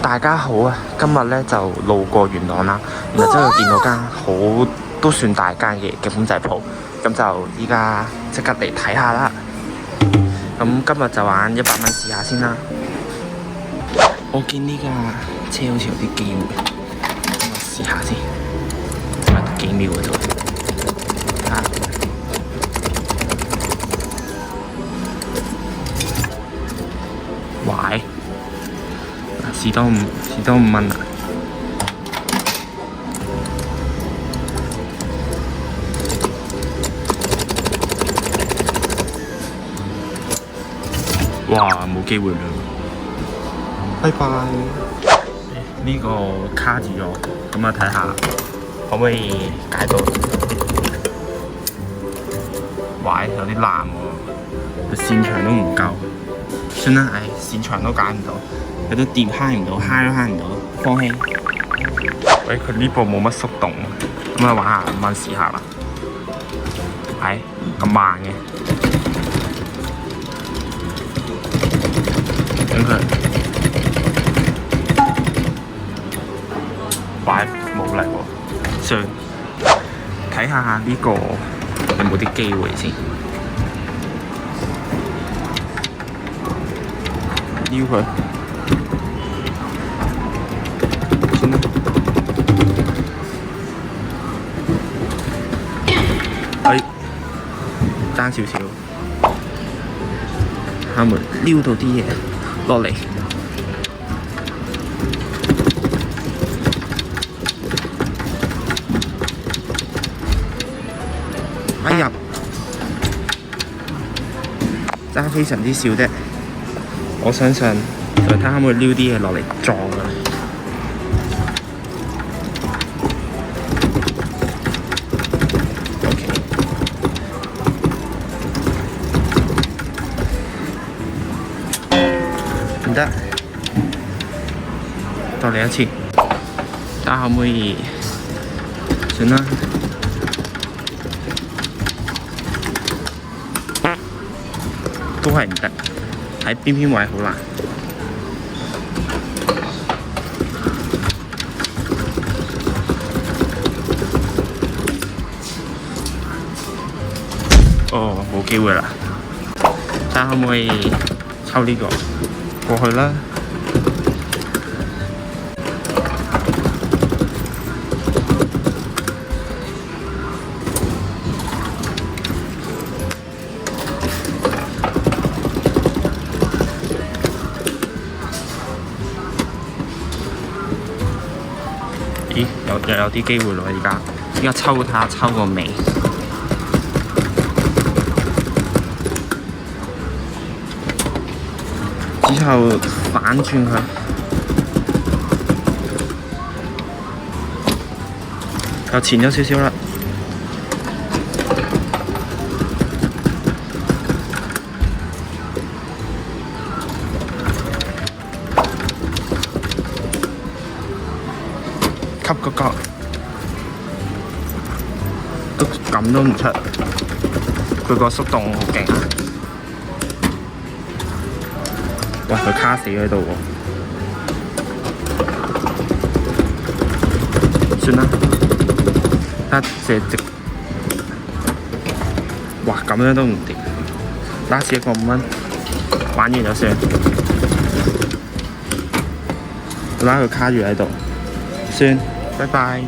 大家好啊！今日咧就路過元朗啦，然後之後見到間好都算大間嘅公仔鋪，咁就依家即刻嚟睇下啦。咁今日就玩100蚊試下先啦。我見呢架車好似有啲機會，咁我試下先，得幾秒嘅啫。喂！士多5蚊啊！哇，冇機會啦！拜拜。呢個卡住咗，咁啊睇下可唔可以解到？喂，有啲爛喎，線長都唔夠。算啦，唉，線長都解唔到。佢都掂揩唔到，揩都揩唔到，放棄。喂，佢呢部冇乜速動，咁啊玩下5蚊試下啦。係咁慢嘅，等佢。喂，冇力喎，算。睇下呢個有冇啲機會先。撩佢。爭少少，下門撩到啲嘢落嚟，哎呀，爭非常之少啫，我相信就睇下可唔可以撩啲嘢落嚟撞佢。唔得，再嚟一次，睇下可唔可以？算啦，都係唔得，喺邊位好難。哦，冇機會啦，睇下可唔可以抽呢個？過去啦！咦，又有啲機會咯！而家抽睇下抽個尾。之後反轉佢，又前咗少少啦。吸個角，都咁都唔出，佢個速度好勁。哇！佢卡死喺度喎，算啦，得隻，哇！咁樣都唔掂，拉次一個5蚊，玩完就算，拉佢卡住喺度，算，拜拜。